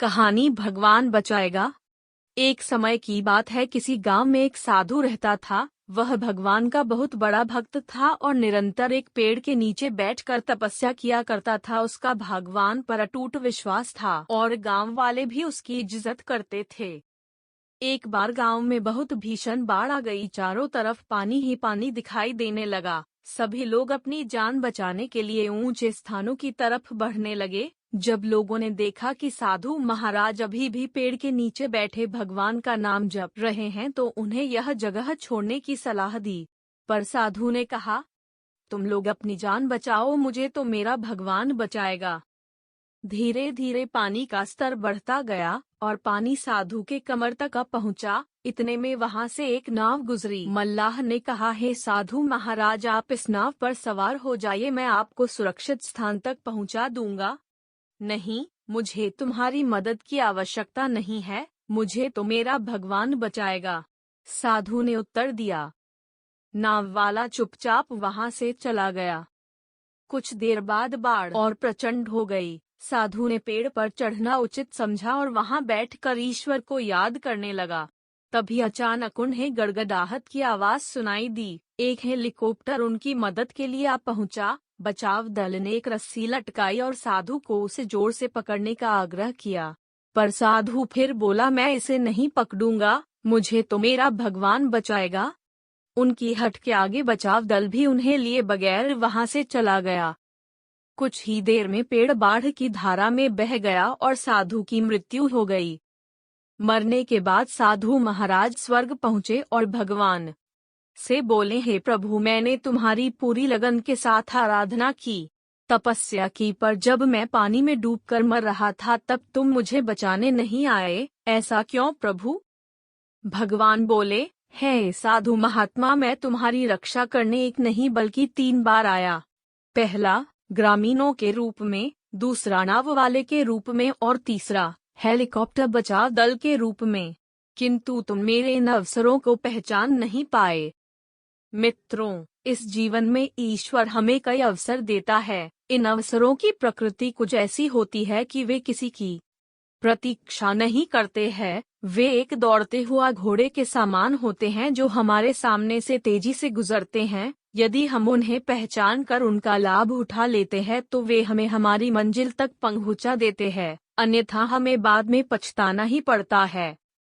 कहानी भगवान बचाएगा। एक समय की बात है, किसी गांव में एक साधु रहता था। वह भगवान का बहुत बड़ा भक्त था और निरंतर एक पेड़ के नीचे बैठकर तपस्या किया करता था। उसका भगवान पर अटूट विश्वास था और गांव वाले भी उसकी इज्जत करते थे। एक बार गांव में बहुत भीषण बाढ़ आ गई। चारों तरफ पानी ही पानी दिखाई देने लगा। सभी लोग अपनी जान बचाने के लिए ऊंचे स्थानों की तरफ बढ़ने लगे। जब लोगों ने देखा कि साधु महाराज अभी भी पेड़ के नीचे बैठे भगवान का नाम जप रहे हैं, तो उन्हें यह जगह छोड़ने की सलाह दी। पर साधु ने कहा, तुम लोग अपनी जान बचाओ, मुझे तो मेरा भगवान बचाएगा। धीरे धीरे पानी का स्तर बढ़ता गया और पानी साधु के कमर तक आ पहुंचा। इतने में वहां से एक नाव गुजरी। मल्लाह ने कहा, हे साधु महाराज, आप इस नाव पर सवार हो जाइए, मैं आपको सुरक्षित स्थान तक पहुंचा दूंगा। नहीं, मुझे तुम्हारी मदद की आवश्यकता नहीं है, मुझे तो मेरा भगवान बचाएगा, साधु ने उत्तर दिया। नाव वाला चुपचाप वहां से चला गया। कुछ देर बाद बाढ़ और प्रचंड हो गई। साधु ने पेड़ पर चढ़ना उचित समझा और वहां बैठकर ईश्वर को याद करने लगा। तभी अचानक उन्हें गड़गड़ाहट की आवाज सुनाई दी। एक हेलीकॉप्टर उनकी मदद के लिए आ पहुंचा। बचाव दल ने एक रस्सी लटकाई और साधु को उसे जोर से पकड़ने का आग्रह किया, पर साधु फिर बोला, मैं इसे नहीं पकड़ूंगा, मुझे तो मेरा भगवान बचाएगा। उनकी हट के आगे बचाव दल भी उन्हें लिए बगैर वहां से चला गया। कुछ ही देर में पेड़ बाढ़ की धारा में बह गया और साधु की मृत्यु हो गई। मरने के बाद साधु महाराज स्वर्ग पहुँचे और भगवान से बोले, हे प्रभु, मैंने तुम्हारी पूरी लगन के साथ आराधना की, तपस्या की, पर जब मैं पानी में डूबकर मर रहा था तब तुम मुझे बचाने नहीं आए, ऐसा क्यों प्रभु? भगवान बोले, हे साधु महात्मा, मैं तुम्हारी रक्षा करने एक नहीं बल्कि 3 बार आया। पहला ग्रामीणों के रूप में, दूसरा नाव वाले के रूप में और तीसरा हेलीकॉप्टर बचाव दल के रूप में, किंतु तुम मेरे इन अवसरों को पहचान नहीं पाए। मित्रों, इस जीवन में ईश्वर हमें कई अवसर देता है। इन अवसरों की प्रकृति कुछ ऐसी होती है कि वे किसी की प्रतीक्षा नहीं करते हैं। वे एक दौड़ते हुआ घोड़े के समान होते हैं जो हमारे सामने से तेजी से गुजरते हैं। यदि हम उन्हें पहचान कर उनका लाभ उठा लेते हैं तो वे हमें हमारी मंजिल तक पहुंचा देते हैं, अन्यथा हमें बाद में पछताना ही पड़ता है।